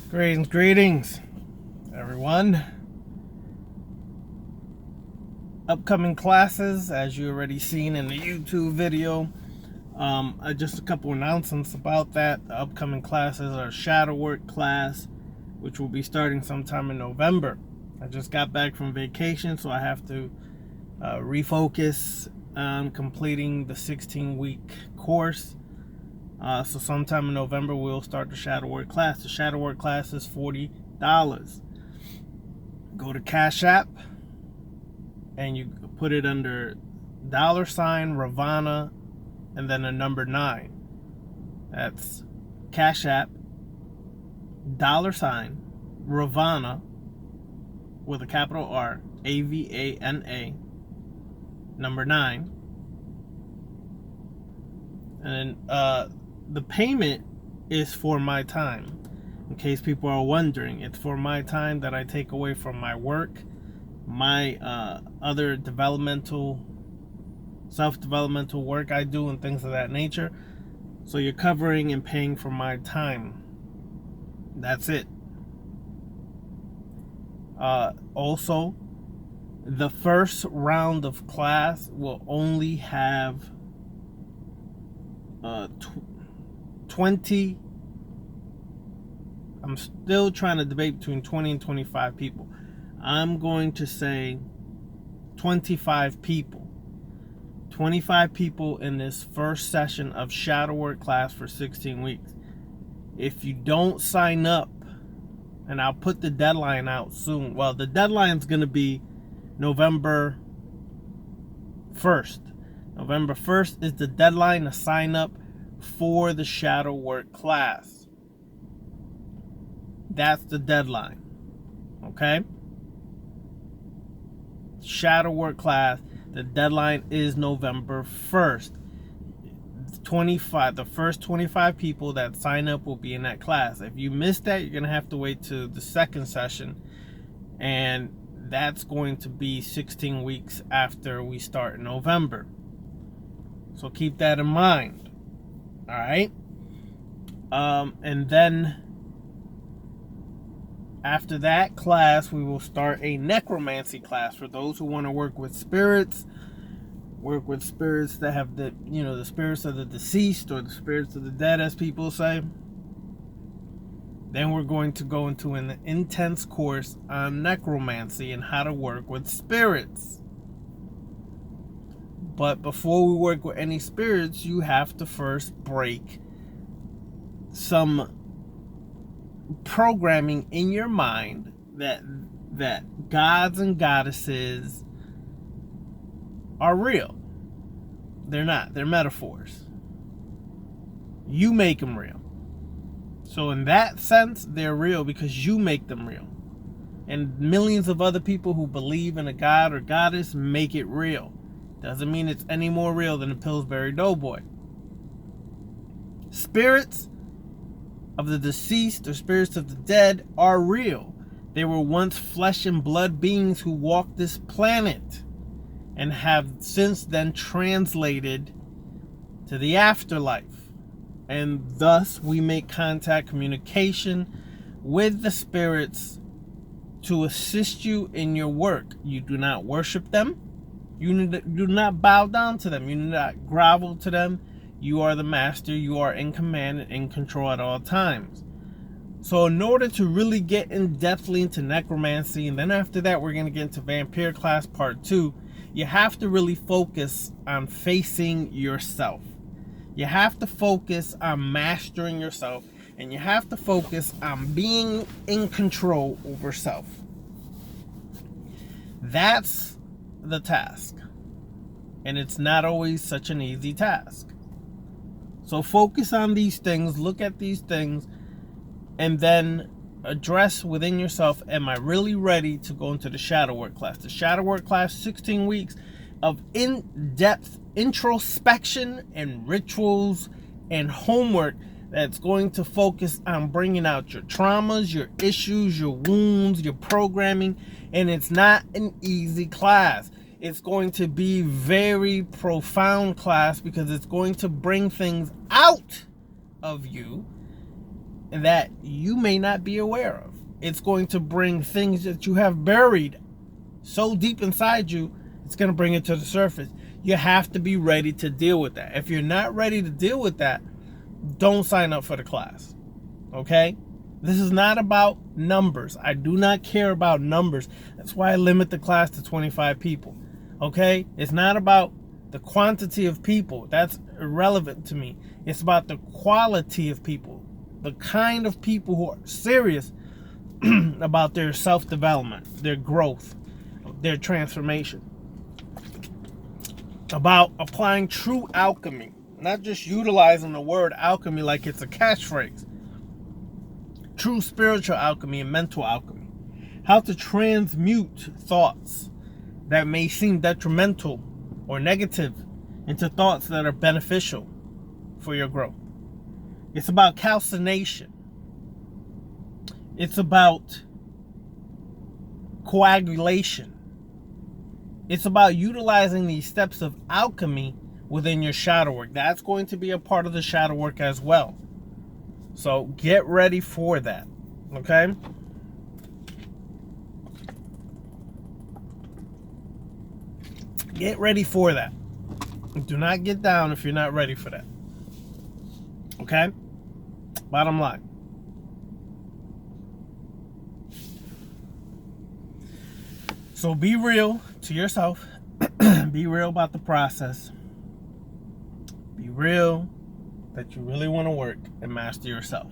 Greetings, everyone. Upcoming classes, as you already seen in the YouTube video. Just a couple announcements about that. The upcoming classes are shadow work class, which will be starting sometime in November. I just got back from vacation, so I have to refocus on completing the 16-week course. So sometime in November, we'll start the shadow work class. The shadow work class is $40. Go to Cash App, and you put it under $Ravana, and then a number 9. That's Cash App, $Ravana, with a capital R, AVANA, number 9. And the payment is for my time. In case people are wondering, it's for my time that I take away from my work, my other self-developmental work I do, and things of that nature. So you're covering and paying for my time. That's it. Also, the first round of class will only have 20. I'm still trying to debate between 20 and 25 people. I'm going to say 25 people. 25 people in this first session of shadow work class for 16 weeks. If you don't sign up, and I'll put the deadline out soon. Well, the deadline's going to be November 1st. November 1st is the deadline to sign up for the shadow work class. That's the deadline. Okay? Shadow work class, the deadline is November 1st. The first 25 people that sign up will be in that class. If you miss that, you're going to have to wait to the second session, and that's going to be 16 weeks after we start in November. So keep that in mind. All right? And then after that class, we will start a necromancy class for those who want to work with spirits that have the spirits of the deceased, or the spirits of the dead, as people say. Then we're going to go into an intense course on necromancy and how to work with spirits. But before we work with any spirits, you have to first break some programming in your mind that gods and goddesses are real. They're not. They're metaphors. You make them real. So in that sense, they're real because you make them real. And millions of other people who believe in a god or goddess make it real. Doesn't mean it's any more real than a Pillsbury Doughboy. Spirits of the deceased or spirits of the dead are real. They were once flesh and blood beings who walked this planet and have since then translated to the afterlife. And thus we make contact, communication with the spirits to assist you in your work. You do not worship them. You do not bow down to them. You do not grovel to them. You are the master. You are in command and in control at all times. So in order to really get in-depthly into necromancy, and then after that we're going to get into vampire class part 2, you have to really focus on facing yourself. You have to focus on mastering yourself, and you have to focus on being in control over self. That's the task. And it's not always such an easy task. So focus on these things, look at these things, and then address within yourself, am I really ready to go into the shadow work class? The shadow work class, 16 weeks of in-depth introspection and rituals and homework that's going to focus on bringing out your traumas, your issues, your wounds, your programming. And it's not an easy class. It's going to be very profound class because it's going to bring things out of you that you may not be aware of. It's going to bring things that you have buried so deep inside you, it's going to bring it to the surface. You have to be ready to deal with that. If you're not ready to deal with that, don't sign up for the class. Okay? This is not about numbers. I do not care about numbers. That's why I limit the class to 25 people. Okay? It's not about the quantity of people. That's irrelevant to me. It's about the quality of people. The kind of people who are serious about their self-development, their growth, their transformation. About applying true alchemy, not just utilizing the word alchemy like it's a catchphrase. True spiritual alchemy and mental alchemy. How to transmute thoughts that may seem detrimental or negative into thoughts that are beneficial for your growth. It's about calcination. It's about coagulation. It's about utilizing these steps of alchemy within your shadow work. That's going to be a part of the shadow work as well. So get ready for that. Okay? Get ready for that. Do not get down if you're not ready for that. Okay? Bottom line. So be real to yourself. Be real about the process. Be real that you really want to work and master yourself.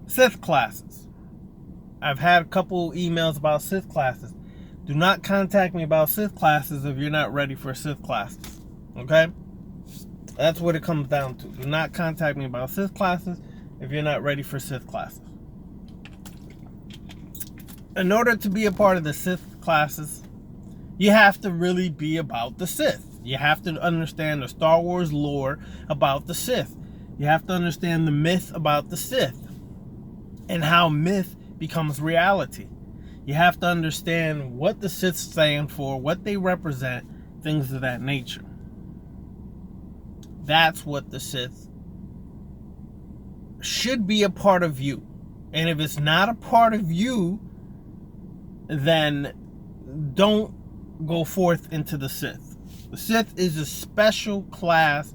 Sith classes. I've had a couple emails about Sith classes. Do not contact me about Sith classes if you're not ready for Sith classes. Okay? That's what it comes down to. Do not contact me about Sith classes if you're not ready for Sith classes. In order to be a part of the Sith classes, you have to really be about the Sith. You have to understand the Star Wars lore about the Sith. You have to understand the myth about the Sith and how myth becomes reality. You have to understand what the Sith stand for, what they represent, things of that nature. That's what the Sith should be a part of you. And if it's not a part of you, then don't go forth into the Sith. The Sith is a special class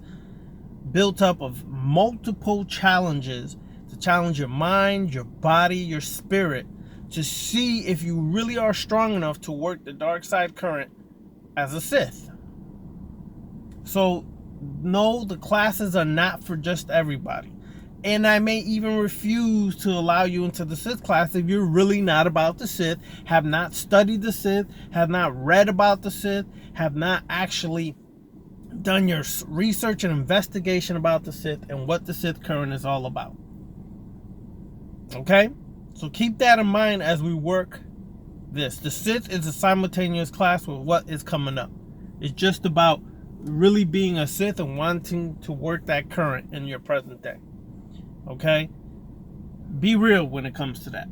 built up of multiple challenges to challenge your mind, your body, your spirit, to see if you really are strong enough to work the dark side current as a Sith. So, no, the classes are not for just everybody. And I may even refuse to allow you into the Sith class if you're really not about the Sith, have not studied the Sith, have not read about the Sith, have not actually done your research and investigation about the Sith and what the Sith current is all about. Okay? So keep that in mind as we work this. The Sith is a simultaneous class with what is coming up. It's just about really being a Sith and wanting to work that current in your present day. Okay? Be real when it comes to that.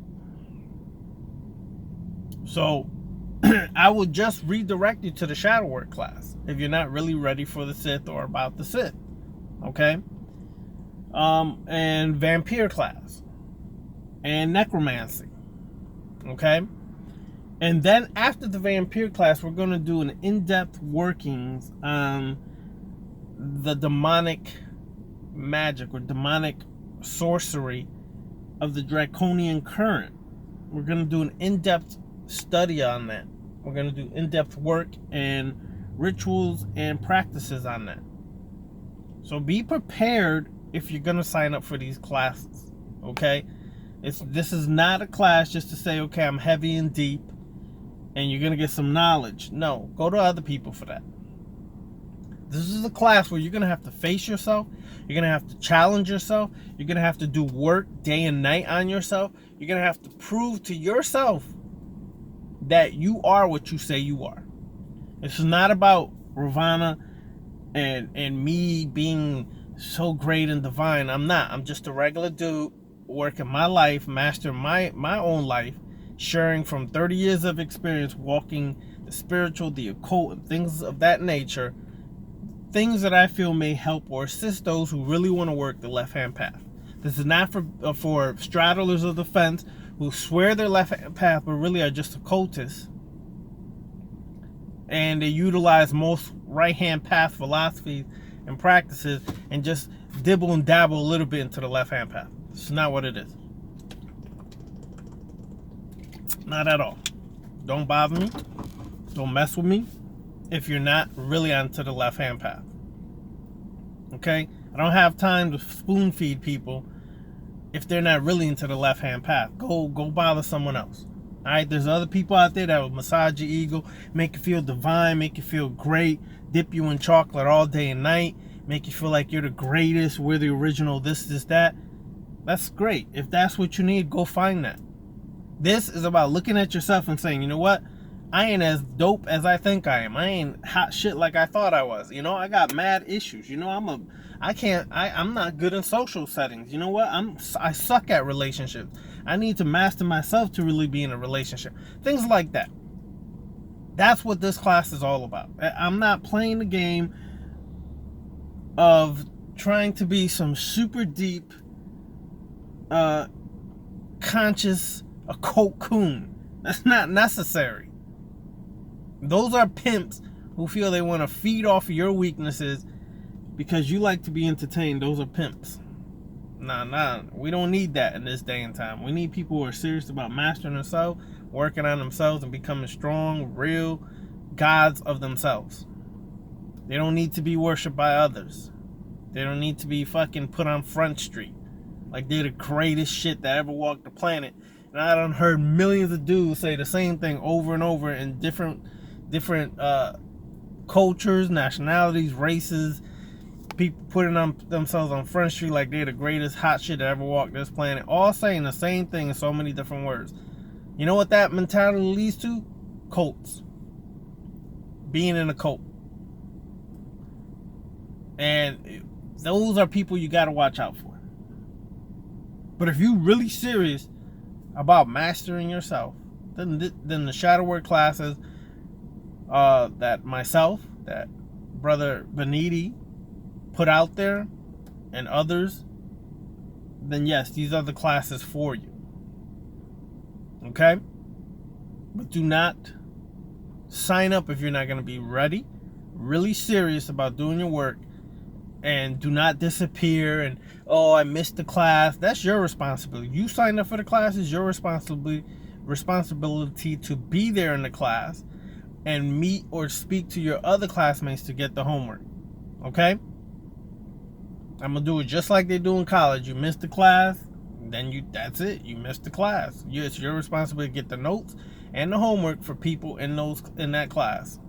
So, I will just redirect you to the Shadow Work class if you're not really ready for the Sith or about the Sith. Okay? And Vampire class. And Necromancy. Okay? And then after the Vampire class, we're going to do an in-depth workings on the demonic magic or demonic sorcery of the draconian current. We're going to do an in-depth study on that. We're going to do in-depth work and rituals and practices on that. So be prepared if you're going to sign up for these classes. Okay? This is not a class just to say, okay, I'm heavy and deep and you're going to get some knowledge. No, go to other people for that. This is a class where you're going to have to face yourself. You're going to have to challenge yourself. You're going to have to do work day and night on yourself. You're going to have to prove to yourself that you are what you say you are. This is not about Ravana and me being so great and divine. I'm not. I'm just a regular dude working my life, mastering my own life, sharing from 30 years of experience, walking the spiritual, the occult, and things of that nature. Things that I feel may help or assist those who really want to work the left-hand path. This is not for straddlers of the fence who swear they're left path but really are just occultists. And they utilize most right-hand path philosophies and practices and just dibble and dabble a little bit into the left-hand path. It's not what it is. Not at all. Don't bother me. Don't mess with me if you're not really onto the left-hand path. Okay? I don't have time to spoon feed people if they're not really into the left-hand path. Go bother someone else. All right? There's other people out there that will massage your ego, make you feel divine, make you feel great, dip you in chocolate all day and night, make you feel like you're the greatest, we're the original, this, that. That's great. If that's what you need, go find that. This is about looking at yourself and saying, you know what? I ain't as dope as I think I am. I ain't hot shit like I thought I was. You know, I got mad issues. You know, I'm not good in social settings. You know what? I suck at relationships. I need to master myself to really be in a relationship. Things like that. That's what this class is all about. I'm not playing the game of trying to be some super deep, conscious occult coon. That's not necessary. Those are pimps who feel they want to feed off of your weaknesses because you like to be entertained. Those are pimps. Nah. We don't need that in this day and time. We need people who are serious about mastering themselves, working on themselves, and becoming strong, real gods of themselves. They don't need to be worshipped by others. They don't need to be fucking put on Front Street like they're the greatest shit that ever walked the planet. And I done heard millions of dudes say the same thing over and over in different cultures, nationalities, races. People putting themselves on Front Street like they're the greatest hot shit that ever walked this planet. All saying the same thing in so many different words. You know what that mentality leads to? Cults. Being in a cult. And those are people you got to watch out for. But if you're really serious about mastering yourself, then the shadow work classes that myself, that Brother Beniti put out there, and others, then yes, these are the classes for you. Okay? But do not sign up if you're not going to be ready, really serious about doing your work, and do not disappear and, oh, I missed the class. That's your responsibility. You signed up for the class. It's your responsibility to be there in the class and meet or speak to your other classmates to get the homework. Okay? I'm going to do it just like they do in college. You missed the class, then that's it. You missed the class. It's your responsibility to get the notes and the homework for people in that class.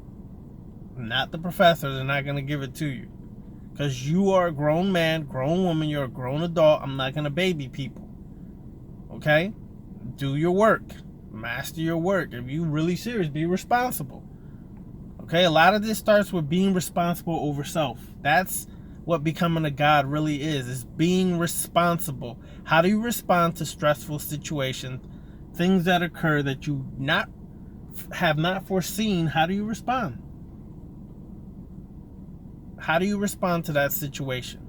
Not the professor. They're not going to give it to you. Because you are a grown man, grown woman, you're a grown adult. I'm not going to baby people. Okay? Do your work. Master your work. If you're really serious, be responsible. Okay? A lot of this starts with being responsible over self. That's what becoming a god really is being responsible. How do you respond to stressful situations, things that occur that you have not foreseen? How do you respond? How do you respond to that situation?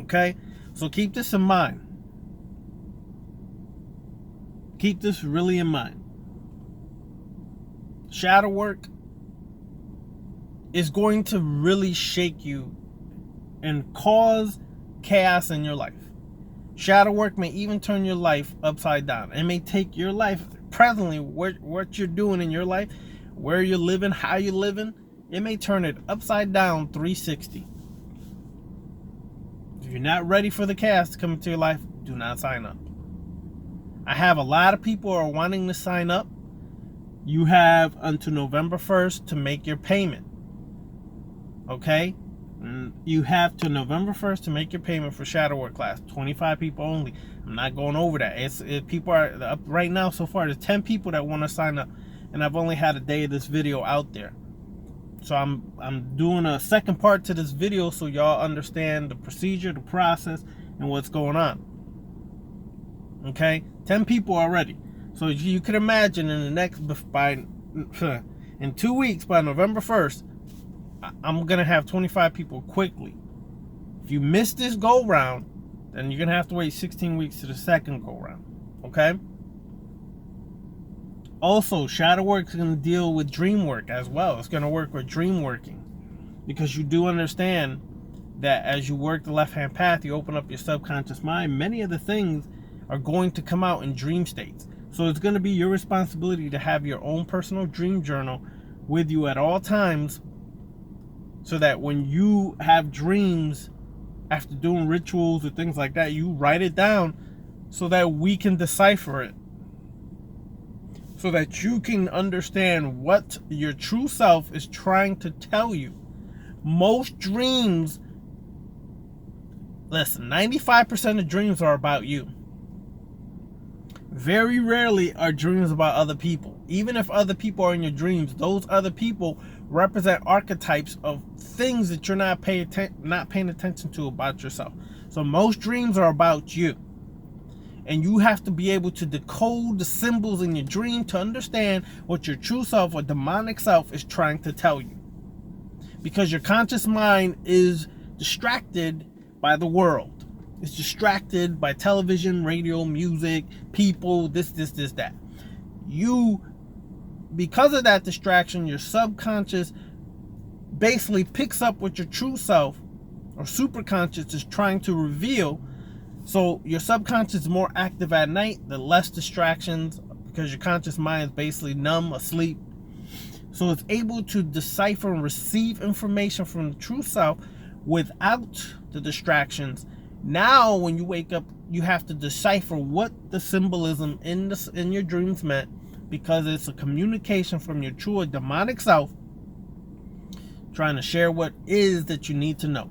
Okay? So keep this in mind. Keep this really in mind. Shadow work is going to really shake you and cause chaos in your life. Shadow work may even turn your life upside down. It may take your life presently, what you're doing in your life, where you're living, how you're living, it may turn it upside down 360. If you're not ready for the chaos to come into your life, do not sign up. I have a lot of people who are wanting to sign up. You have until November 1st to make your payment. Okay? You have to November 1st to make your payment for shadow work class. 25 people only. I'm not going over that. People are up right now so far. There's 10 people that want to sign up, and I've only had a day of this video out there. So I'm doing a second part to this video so y'all understand the procedure, the process, and what's going on. Okay? 10 people already. So you can imagine in in 2 weeks, by November 1st, I'm going to have 25 people quickly. If you miss this go round, then you're going to have to wait 16 weeks to the second go round. Okay? Also, shadow work is going to deal with dream work as well. It's going to work with dream working, because you do understand that as you work the left-hand path, you open up your subconscious mind. Many of the things are going to come out in dream states. So it's going to be your responsibility to have your own personal dream journal with you at all times, so that when you have dreams after doing rituals or things like that, you write it down so that we can decipher it, so that you can understand what your true self is trying to tell you. Most dreams, listen, 95% of dreams are about you. Very rarely are dreams about other people. Even if other people are in your dreams, those other people represent archetypes of things that you're not paying attention to about yourself. So most dreams are about you. And you have to be able to decode the symbols in your dream to understand what your true self or demonic self is trying to tell you. Because your conscious mind is distracted by the world. It's distracted by television, radio, music, people, this, that. Because of that distraction, your subconscious basically picks up what your true self or superconscious is trying to reveal. So your subconscious is more active at night, the less distractions, because your conscious mind is basically numb, asleep. So it's able to decipher and receive information from the true self without the distractions. Now, when you wake up, you have to decipher what the symbolism in your dreams meant, because it's a communication from your true or demonic self trying to share what is that you need to know.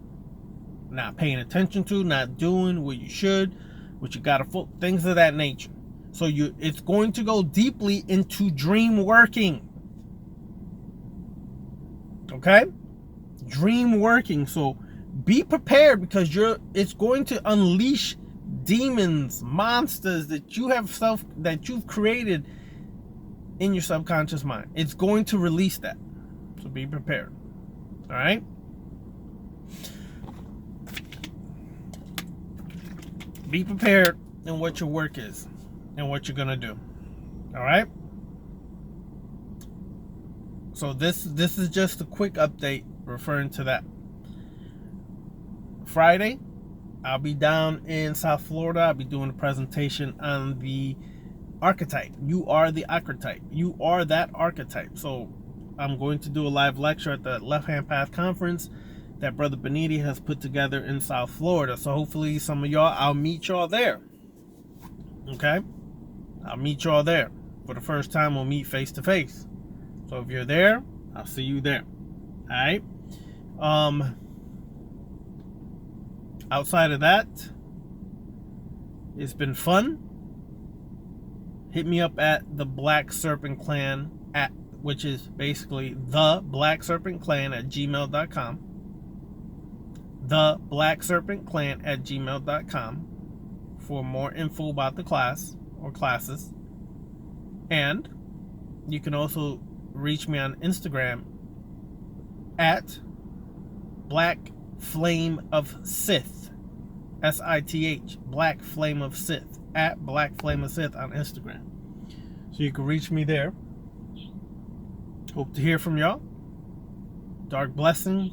Not paying attention to, not doing what you should, what you got to, things of that nature. So it's going to go deeply into dream working. Okay? Dream working. So be prepared, because it's going to unleash demons, monsters that you've created in your subconscious mind. It's going to release that. So be prepared. All right? Be prepared in what your work is and what you're going to do. All right? So this is just a quick update referring to that. Friday, I'll be down in South Florida. I'll be doing a presentation on the archetype. You are the archetype. You are that archetype. So I'm going to do a live lecture at the Left Hand Path Conference that Brother Beniti has put together in South Florida. So hopefully some of y'all, I'll meet y'all there. Okay? I'll meet y'all there. For the first time, we'll meet face to face. So if you're there, I'll see you there. All right? Outside of that, it's been fun. Hit me up at the Black Serpent Clan, which is basically the Black Serpent Clan at gmail.com. The Black Serpent Clan at gmail.com for more info about the class or classes. And you can also reach me on Instagram at Black Flame of Sith. SITH, Black Flame of Sith, at Black Flame of Sith on Instagram. So you can reach me there. Hope to hear from y'all. Dark blessings